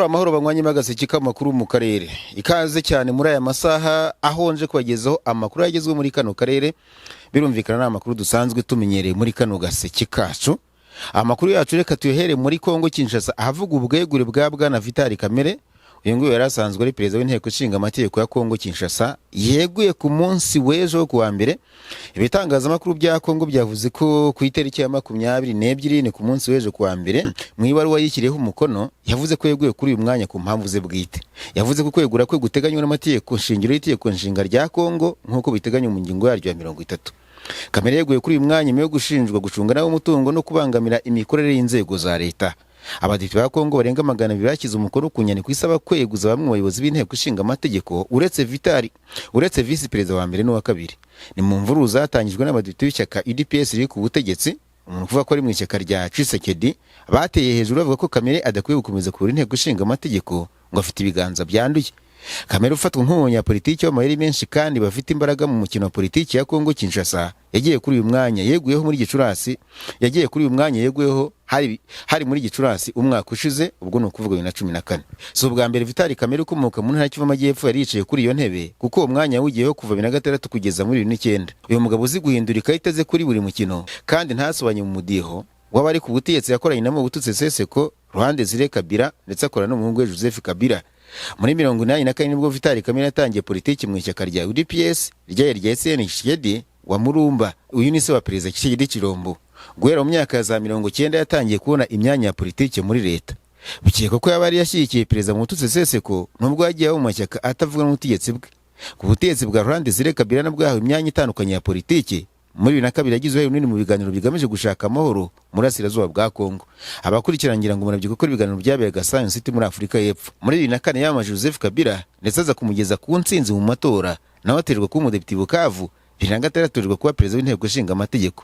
amahoro banywanyi magaseke k'amakuru mu karere. Ikaze cyane muri aya masaha ahonje kubagezaho amakuru yagezwe muri kano karere. Birumvikana n'amakuru dusanzwe tumenyereye muri kano gaseke kacu. Amakuru yacu reka tuyohere muri Kongo Kinshasa ahavuga ubwegure bwa Bwana Vital Kamerhe. Uyu nguyu yarasanzwe ari perezida w'inteko ishinga amategeko ya Kongo Kinshasa, yeguye ku munsi w'ejo ku wa mbere. Ibitangazamakuru bya Kongo byavuze ko ku itariki ya 22 ni ku munsi w'ejo ku wa mbere mu ibaruwa yikiriyeho umukono yavuze ko yeguye kuri uyu mwanya ku mpamvu ze bwite. Yavuze ko kwegura kwe guteganywa n'amategeko shingiro y'itegeko nshinga rya Kongo nk'uko biteganywa mu ngingo yaryo ya 30. Kamerhe yeguye kuri uyu mwanya yo gushinjwa gucunga nawo umutungo no kubangamira imikorere y'inzego za leta. Abadepite ba Kongo barenga 200 bakize umukono ku nyandiko isaba kweguza bamwe mu bayobozi b'inteko ishinga amategeko uretse vice perezida wa mbere n'uwa kabiri. Ni mu mvururu zatangijwe n'abadepite b'ishyaka UDPS riri ku butegetsi, umuntu kuvuga ko ari mu ishyaka rya Tshisekedi, bateye hejuru bavuga ko Kamerhe adakwiye gukomeza kuyobora inteko ishinga amategeko ngo afite ibiganza byanduye. Kamerhe ufatwa nk'umunyapolitiki w'amayeri menshi kandi bafite imbaraga mu mukino wa politiki ya Kongo Kinshasa yagiye kuri uyu mwanya yeguyeho muri Gicurasi umwaka ushize, ubwo ni ukuvuga 2014. So ubwa mbere Vital Kamerhe ukomoka mu ntara y'Kivu y'Amajyepfo yari yicaye kuri iyo ntebe kuko uwo mwanya yawugiyeho kuva 2006 kugeza muri 2009. Uyu mugabo uzi guhindura ikarita ze kuri buri mukino kandi ntasobanye mu mudiho w'abari ku butegetsi yakoranye namo Bututse Seseko, Ruhande Zire Kabila ndetse akora n'umuhungu we Joseph Kabila. Muri 1984 nibwo Vital Kamerhe yatangiye politiki mu ishyaka rya UDPS rya SN Tshisekedi wa Murumba. Uyu ni se wa perezida Tshisekedi Chilombo. Guhera mu myaka za 90 yatangiye kubona imyanya ya politiki muri leta. Bikekwa ko yabari yashyigikiye perezida Bututse Seseko nubwo yagiye mu mashyaka atavuga n'ubutegetsi bwe. Ku butegetsi bwa Ruhande Zire Kabila nabwo yahawe imyanya itandukanye ya politiki. Muri 2002 yagize uruhare runini mu biganiro bigamije gushaka amahoro muri Asirazuba bwa Kongo. Abakurikirangira ngo murabyo gukora ibiganiro byabereye Science City muri Afurika y'Epfo. Muri 2004 yamaje Joseph Kabila ndetse aza kumugeza ku ntsinzi mu matora, nawe aterwa kuba umudepite Bukavu. 2006 atorerwa kuba perezida w'inteko ishinga amategeko.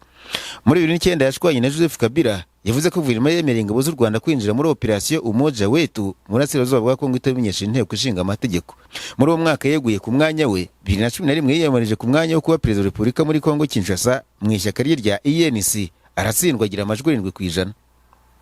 Muri 2009 yashwanye na Joseph Kabila, yavuze ko guverinoma yemereye ingabo z'u Rwanda kwinjira muri operation Umoja Wetu muri Asirazuba bwa Kongo itamenyesha inteko ishinga amategeko. Muri uwo mwaka yeguye ku mwanya we. 2011 yiyamarije ku mwanya wo kuba perezida wa Repubulika muri Kongo Kinshasa mu ishyaka rya ENC, aratsindwa agira amajwi 7%.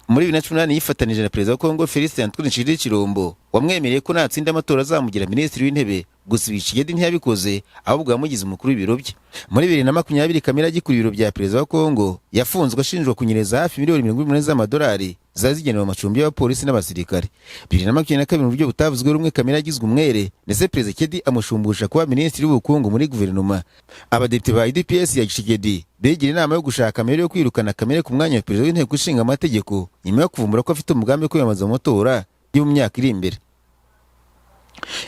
Muri 2018 yifatanije na perezida wa Kongo Felix Antoine Tshisekedi Chilombo wamwemereye ko natsinda amatora azamugira minisitiri w'intebe, gusa Tshisekedi ntiyabikoze ahubwo yamugize umukuru w'ibiro bye. Muri 2020 Kamerhe agikura ibiro bya perezida wa Kongo yafunzwe ashinjwa kunyereza hafi $180 z'amadolari zazigenewe amacumbi y'abapolisi n'abasirikare. 2022 mu buryo butavuzwe rumwe Kamerhe agizwe umwere ndetse perezida Tshisekedi amushumbusha kuba minisitiri w'ubukungu muri guverinoma. Abadepite ba UDPS ya Tshisekedi begira inama yo gushaka Kamerhe yo kwirukana Kamerhe ku mwanya wa perezida w'inteko ishinga amategeko nyuma yo kuvumbura ko afite umugambi wo kwiyamamaza mu matora yo mu myaka iri imbere.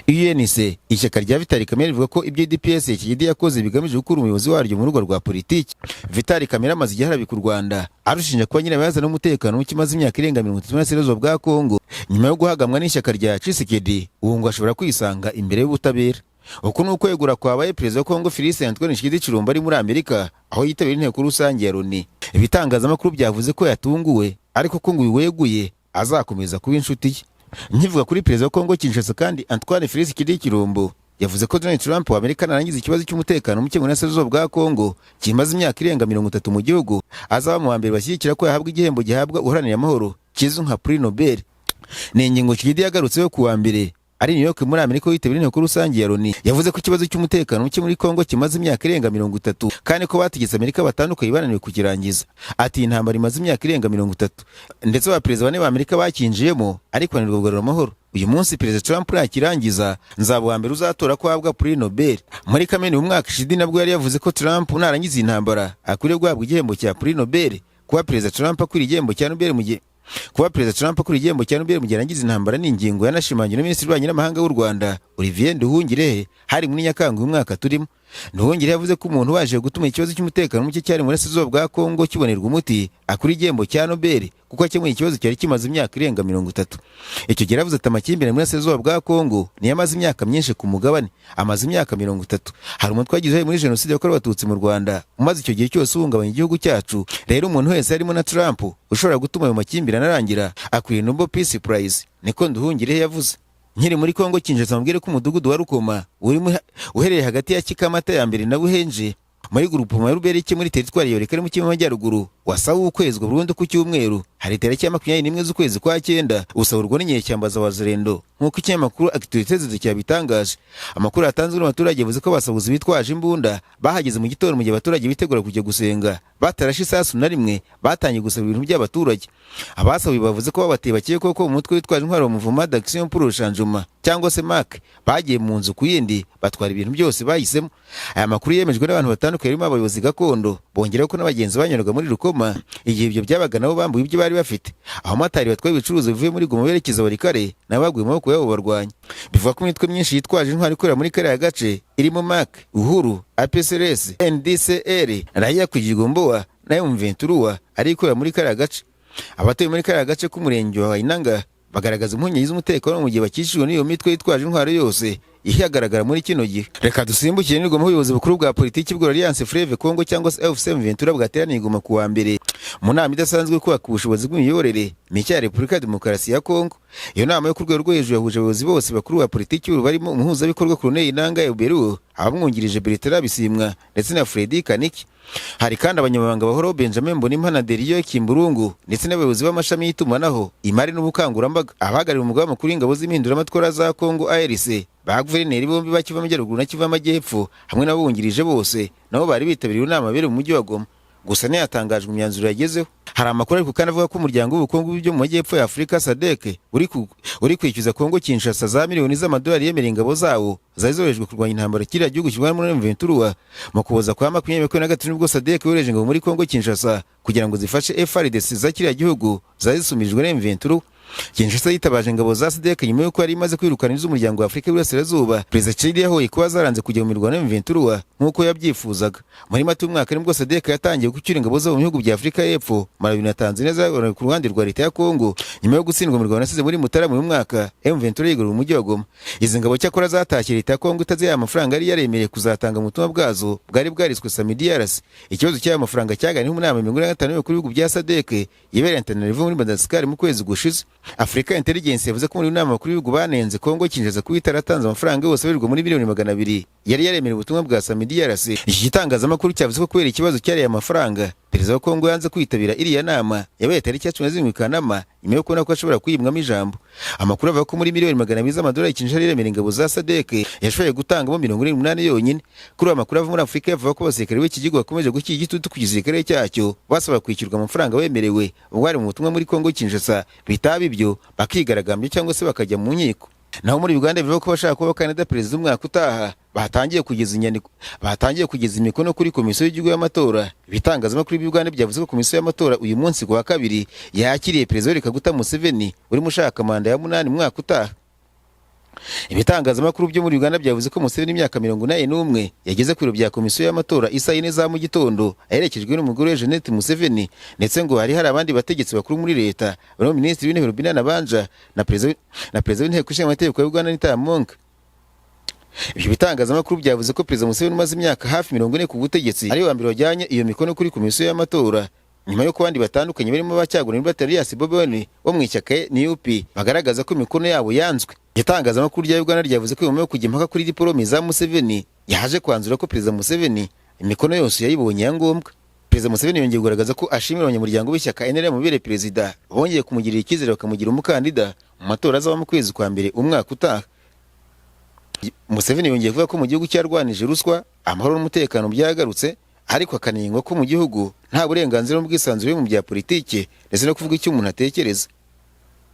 UNC ishyaka rya Vital Kamerhe rivuga ko ibyo UDPS Tshisekedi yakoze bigamije gukura umuyobozi waryo mu rugo rwa politiki. Vital Kamerhe amaze igihe harabika u Rwanda arushinja kuba nyirabayazana n'umutekano muke maze imyaka irenga 30 mu Asirazuba bwa Kongo. Nyuma yo guhagamwa n'ishyaka rya Tshisekedi, ubu ngo ashobora kwisanga imbere y'ubutabera. Uko nuko yegura kwabaye perezida wa Kongo Felix Antoine Tshisekedi Chilombo ari muri Amerika aho yitabira inteko rusange ya Loni. Ibitangazamakuru byavuze ko yatunguwe ariko ko ngo weguye azakomeza kuba inshuti ye. Nkivuga kuri perezida wa Kongo Kinshasa kandi Antoine Felix Tshisekedi Chilombo yavuze ko Donald Trump wa Amerika narangiza ikibazo cy'umutekano muke mu Asirazuba bwa Kongo kimaze imyaka irenga 30 mu gihugu, azaba mu mbere bashyigikira ko yahabwa igihembo gihabwa uharanira amahoro kizwi nka Prix Nobel. Ni ingingo Tshisekedi yagarutseho ku wa mbere ari New York muri Amerika yitabira inteko rusange ya Loni. Yavuze ko ikibazo cy'umutekano muke muri Kongo kimaze imyaka irenga 30 kandi ko bategetse Amerika batandukanye bananiwe kukirangiza. Ati intambara imaze imyaka irenga 30 ndetse ba perezida bane ba Amerika bakinjiyemo ariko bananirwa kugarura amahoro. Uyu munsi perezida Trump yakirangiza nzaba wa mbere uzatora ko ahabwa Prix Nobel. Muri Kamena umwaka Tshisekedi nabwo yari yavuze ko Trump narangiza intambara akwiriye guhabwa igihembo cya Prix Nobel. Kuba perezida Trump akwiriye igihembo cya Nobel mu gihe yarangiza intambara ni ingingo yanashimangiwe na minisitiri w'ububanyi n'amahanga w'u Rwanda Olivier Nduhungirehe hari muri Nyakanga uyu mwaka turimo. Nduhungirehe yavuze ko umuntu waje gutuma ikibazo cy'umutekano muke cyari muri Asirazuba bwa Kongo kibonerwa umuti akuri igihembo cya Nobel kuko akemuye ikibazo cyari kimaze imyaka irenga 30. Icyo gihe yavuze ati amakimbirane muri Asirazuba bwa Kongo ni yamaze imyaka myinshi ku mugabane, amaze imyaka 30. Hari umutwe wagize muri jenoside yakorewe abatutsi mu Rwanda umaze icyo gihe cyose uhungabanya igihugu cyacu. Rero umuntu wese harimo na Trump ushobora gutuma ayo makimbirane arangira akwiriye Nobel Peace Prize, niko Nduhungirehe yavuze. Nkiri muri Kongo Kinshasa mubwire ko umudugudu wa Rukoma uhereye hagati ya Kikamata ya mbere na Buhenje muri groupement ya Rubereke muri teritwari ya Rukari mu Kivu y'Amajyaruguru wasaba ukwezwa burundu ku cyumweru hari tariki ya 21 z'ukwezi kwa cyenda usahurwa n'inyeshyamba za Wazalendo nk'uko ikinyamakuru Actualités cyabitangaje. Amakuru yatanzwe n'abaturage yavuze ko abasahuzi bitwaje imbunda bahageze mu gitondo mu gihe abaturage bitegura kujya gusenga batarashe isasu na rimwe batangiye gusaba ibintu by'abaturage. Abasahuye bavuze ko babateye bakekwa ko mu mutwe witwaje intwaro mu Mouvement d'Action pour le Changement cyangwa se MAC bagiye mu nzu ku yindi batwara ibintu byose bahisemo. Aya makuru yemejwe n'abantu batandukanye barimo abayobozi gakondo bongeraho ko n'abagenzi banyuraga muri Rukoma igihe ibyo byabaga nabo bambuye ibyo bari bafite. Abamotari batwaye ibicuruzwa bivuye muri Goma berekeza Walikale nabaguye mu maboko yabo barwanya. Bivuga ko imitwe myinshi yitwaje intwaro ikorera muri kariya gace irimo MAC, Uhuru, APCLS, NDCR, Raia Kujigomboa na M23 ari ikorera muri kariya gace. Abatuye muri kariya gace k'umurenge wa Wainanga bagaragaza impungenge z'umutekano mu gihe bakishijwe n'iyo mitwe yitwaje intwaro yose ihagaragara muri kino gihe. Reka dusimbukire n'Igoma mu buyobozi bukuru bwa politiki bwa Alliance Fleuve Congo cyangwa se FC23 bwateraniye Igoma ku wa mbere mu nama idasanzwe kubaka ubushobozi bw'imiyoborere mike ya Repubulika ya Demokarasi ya Congo. Iyo nama yo ku rwego rwo hejuru yahuje abayobozi bose bakuru ba politiki barimo umuhuzabikorwa Colonel Nanga Eberu, abamwungirije Bertrand Bisimwa ndetse na Fredy Kaniki. Hari kandi abanyamabanga bahoraho Benjamin Mbonimpana Deriyo Kimburungu ndetse n'abayobozi b'amashami y'itumanaho, imari n'ubukangurambaga. Abahagarariye umugaba mukuru w'ingabo z'impinduramatwara za Congo ARC ba guverineri bombi bakiva amajyaruguru na kiva amajyepfo hamwe n'abungirije bose nabo bari bitabiriye inama bere mu mujyi wa Goma. Gusa ntiyatangajwe imyanzuro yagezeho. Hari amakuru ariko kandi avuga ko umuryango w'ubukungu byo mu majyepfo ya Afurika SADC uri kwishyuza Kongo Kinshasa za miliyoni z'amadolari yemerera ingabo zawo zari zoherejwe kurwanya intambara kiriya gihugu kirwana muri M23 mu kuboza kwa 2023 nibwo SADC yohereje ingabo muri Kongo Kinshasa kugira ngo zifashe FARDC za kiriya gihugu zari zisumirijwe na M23. Kinshasa yitabaje ingabo za SADC nyuma y'uko yari imaze kwirukana iz'umuryango wa Afurika y'Iburasirazuba. Perezida Tshisekedi yahoye kuba zaranze kujya mu mirwano M23 nk'uko yabyifuzaga. Muri Mata y'umwaka nibwo SADC yatangiye gucyura ingabo zo mu bihugu bya Afurika y'Epfo, Malawi na Tanzania zakorana ku ruhande rwa leta ya Kongo nyuma yo gutsindwa mu mirwano yasize muri Mutarama uyu mwaka. M23 yigarura umujyi wa Goma. Izi ngabo cyakora zatashye leta ya Kongo itaziye amafaranga yari yaremereye kuzatanga mu butumwa bwazo bwari bwariswe SAMIDRC. Ikibazo cy'aya mafaranga cyaganiriwe mu nama 45 yo kuri bihugu bya SADC yibereye Antananarivo muri Madagascar mu kwezi gushize. Africa Intelligence yavuze ko muri nama makuru y'ibihugu banenze Kongo Kinshasa ko itaratanze amafaranga yose abarirwa muri miliyoni 200 yari yaremereye ubutumwa bwa SAMIDRC. Iki gitangazamakuru cyavuze ko kubera ikibazo cyariye amafaranga perezida wa Kongo yanze kwitabira iriya nama yabaye tariki ya 17 Kanama nyuma yo kubona ko ashobora kwiyimwamo ijambo. Amakuru avuga ko muri miliyoni 200 z'amadolari Kinshasa yaremereye ingabo za SADC yashoboye gutangamo 78 yonyine. Kuri aya makuru ava muri Afurika yavuga ko abasirikare b'iki gihugu bakomeje gushyira igitutu ku gisirikare cyacyo basaba kwishyurwa amafaranga bemerewe ubwo bari mu butumwa muri Kongo Kinshasa, bitaba ibyo bakigaragambye cyangwa se bakajya mu nkiko. Naho muri Uganda bivuga ko bashaka kuba Canada perezida umwaka utaha batangiye kugeza imikono kuri komisiyo y'igihugu y'amatora. Ibitangazamakuru by'Uganda byavuze ko komisiyo y'amatora uyu munsi kuwa kabiri yakiriye perezida Yoweri Kaguta Museveni urimo ushaka manda ya 8 umwaka utaha. Ibitangazamakuru byo muri Uganda byavuze ko Museveni imyaka 81 yageze ku biro bya komisiyo y'amatora isa 4 za mu gitondo aherekejwe n'umugore we Jeanette Museveni, ndetse ngo hari abandi bategetsi bakuru muri leta barimo minisitiri w'intebe Rubina Nabanja na perezida w'inteko ishinga amategeko ya Uganda Anita Among. Ibyo bitangazamakuru byavuze ko perezida Museveni umaze imyaka hafi 40 ku butegetsi ari wa mbere wajyanye iyo mikono kuri komisiyo y'amatora nyuma yo kubandi batandukanye barimo abacyagura Batarias Bobi Wine wo mu ishyaka NUP bagaragaza ko imikono yabo yanzwe. Itangazamakuru rya Uganda ryavuze ko nyuma yo kujya impaka kuri diplome za Museveni yaje kwanzura ko perezida Museveni imikono yose yayibonye ya ngombwa. Perezida Museveni yongeye kugaragaza ko ashimira abanyamuryango b'ishyaka NRM mubere perezida bongeye kumugirira icyizere bakamugira umukandida mu matora azaba mu kwezi kwa mbere umwaka utaha. Museveni yongeye kuvuga ko mu gihugu cyarwanije ruswa, amahoro n'umutekano byagarutse, ariko akanengwa ko mu gihugu nta burenganzira n'ubwisanzure mu bya politike ndetse no kuvuga icyo umuntu atekereza.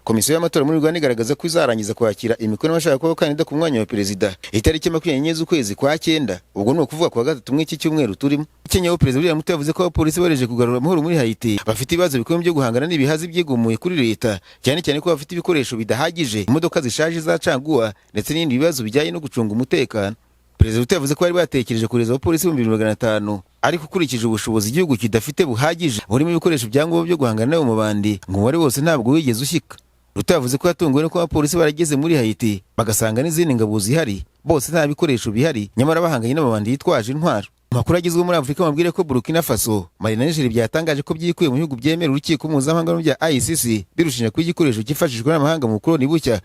Komisiyo y'amatora muri Uganda igaragaza ko izarangiza kwakira imikono bashaka kuba kandida ku mwanya wa perezida itariki 24 z'ukwezi kwa 9, ubwo ni ukuvuga kwa gatatu mw'iki cyumweru turimo. Kenya perezida William Ruto yavuze ko abapolisi bareje kugarura amahoro muri Haiti bafite ibibazo bikomeye byo guhangana n'ibihazi byigumuye kuri leta, cyane cyane ko bafite ibikoresho bidahagije, imodoka zishaje za caguwa ndetse n'ibindi bibazo bijyanye no gucunga umutekano. Perezida Ruto yavuze ko bari batekereje kureza abapolisi 2500 ariko ukurikije ubushobozi igihugu kidafite buhagije burimo ibikoresho byangombwa byo guhangana n'abo mubandi ngo umubare wose ntabwo wigeze ushyika. Ruto yavuze ko yatunguwe no kuba abapolisi barageze muri Haiti bagasanga n'izindi ngabo zihari bose nta bikoresho bihari, nyamara bahanganye n'ababandi yitwaje intwaro. Amakuru agizwe muri Afurika mabwire ko Burkina Faso, Mali na Niger byatangaje ko byikuye mu bihugu byemera urukiko mpuzamahanga bya ICC birushinja ko igikoresho cyifashishwa n'amahanga mu bukoloni bushya.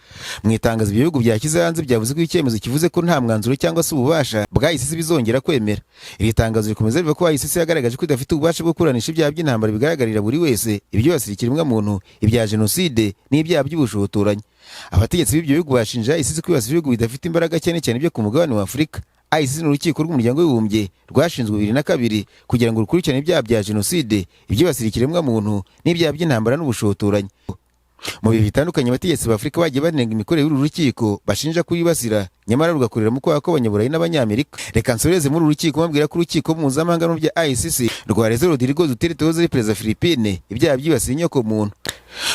Mu itangazo ibyo bihugu byakize hanze byavuze ko icyemezo kivuze ko nta mwanzuro cyangwa se ububasha bwa ICC bizongera kwemera. Iri tangazo rikomeza rivuga ko ICC yagaragaje ko idafite ububasha bwo kuranisha ibyaha by'intambara bigaragarira buri wese, ibyo basirikira muntu, ibya jenoside n'ibyaha by'ubushotoranyi. Abategetsi b'ibyo bihugu bashinja ICC kwibasira ibihugu bidafite imbaraga cyane cyane byo ku mugabane wa Afurika. ICC ni urukiko rw'umuryango w'Abibumbye rwashinzwe 2002 kugira ngo rukurikirane ibyaha bya jenoside, ibyo basirikira muntu n'ibyaha by'intambara n'ubushotoranyi. Mu bihe bitandukanye abategetsi b'Afurika bagiye banenga imikorere y'uru rukiko bashinja kuyibasira, nyamara rugakorera mu kwaha kw'Abanyaburayi n'Abanyamerika. Reka nsoreze muri uru rukiko bambwira ko urukiko mpuzamahanga bya ICC rwareze Rodrigo Duterte wahoze ari perezida wa Philippines ibyaha byibasiye inyoko muntu.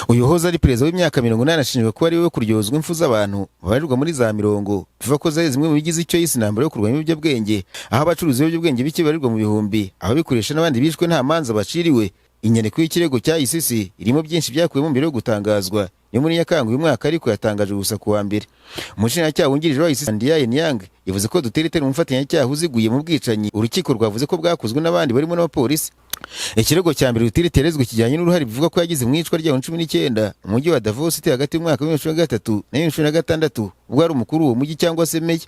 Uyu wahoze ari perezida w'imyaka 80 ashinjwa kuba ari we kuryozwa impfu z'abantu babarirwa muri za 100 biva ko zari zimwe mu bigize icyo yise intambara yo kurwanya ibiyobyabwenge, aho abacuruzi b'ibiyobyabwenge bike barirwa mu bihumbi, ababikoresha n'abandi bishwe nta manza baciriwe. Inyandiko y'ikirego cya ICC irimo byinshi byakuyemo mbere yo gutangazwa yo muri Nyakanga uyu mwaka, ariko yatangaje gusa ku wa mbere. Umushinjacyaha wungirije wa ICC Ndiaye Niang yavuze ko Duterte ari umufatanyacyaha uziguye mu bwicanyi. Urukiko rwavuze ko bwakozwe n'abandi barimo n'abapolisi. Ikirego cya mbere Duterte yarezwe kijyanye n'uruhare bivuga ko yagize mu icwa rya 19 mu mujyi wa Davos hagati y'umwaka wa 2013 na 2016 ubwo ari umukuru w'uwo mujyi cyangwa se meya.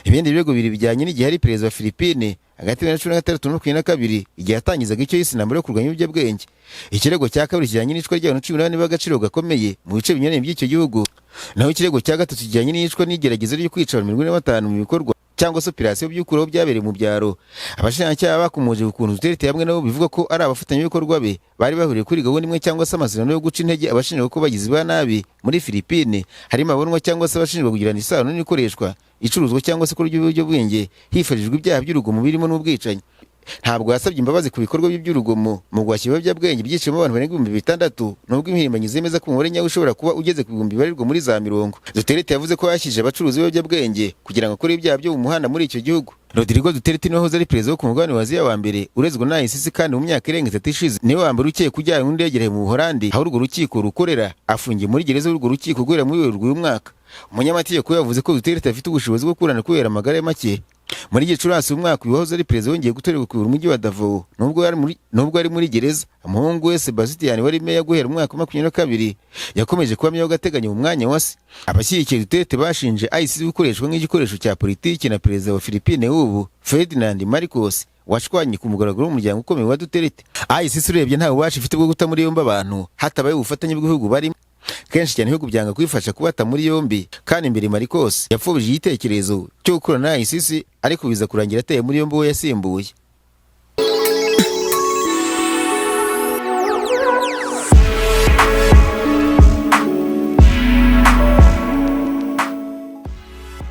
Ibindi birego bibiri bijyanye n'igihe ari perezida wa Philippines hagati ya 2013 na 2022 igihe yatangizaga icyo yise intambara yo kurwanya ibiyobyabwenge. Ikirego cya kabiri kijyanye n'icwa rya 18 b'agaciro gakomeye mu bice binyuranye by'icyo gihugu. Naho ikirego cya gatatu kijyanye n'icwa n'igerageza ryo kwica 45 mu bikorwa cyangwa se operasiyo by'ukuraho byabereye mu byaro. Abashinjacyaha bakomoje ukuntu Duterte hamwe nabo bivuga ko ari abafatanyabikorwa be bari bahuriye kuri gahunda imwe cyangwa se amasezerano yo guca intege abashinjwa ko bagizi ba nabi muri Philippines, harimo abonwa cyangwa se abashinjwa kugirana isano n'ikoreshwa, icuruzwa cyangwa se kurya ibiyobyabwenge hifashishijwe ibyaha by'urugomo birimo n'ubwicanyi. Ntabwo yasabye imbabazi ku bikorwa by'urugomo mu guhashya ibiyobyabwenge byicimo abantu barenga 6,000, nubwo impirimbanyi zemeza ko umubare nyawo ushobora kuba ugeze ku 1000 barirwa muri za 100. Duterte yavuze ko yashyije abacuruzi b'ibiyobyabwenge kugira ngo akore ibyaha byo mu muhanda muri icyo gihugu. Rodrigo Duterte niwe wahoze ari perezida wo ku mugabane wa Aziya wa mbere urezwa na ICC, kandi mu myaka irenga 3 ishize niwe wa mbere ukeye kujyana n'indege mu Buholandi aho urwo rukiko rukorera, afungiye muri gereza y'urwo rukiko guhera muri Werurwe uyu mwaka. Umunyamategeko yavuze ko Duterte afite ubushobozi bwo kurana kubera amagara make. Muri Gicurasi umwaka wahoze ari perezida wongeye gutorerwa ku mujyi wa Davao nubwo ari muri gereza. Umuhungu we Sebastian wari meya guhera umwaka wa 2022 yakomeje kuba meya w'agateganyo mu mwanya wa se. Abashyigikiye Duterte bashinje ICC gukoreshwa nk'igikoresho cya politiki na perezida wa Philippines ubu Ferdinand Marcos washwanye ku mugaragaro w'umuryango ukomeye wa Duterte. ICC urebye nta bubasha ifite bwo guta muri yombi abantu hatabaye ubufatanye bw'ibihugu barimo. Kenshi cyane ibihugu byanga kwifasha kubata muri yombi, kandi imbere Marcos yapfubije igitekerezo cyo gukorana na ICC, ariko biza kurangira ateye muri yombi we yasimbuye.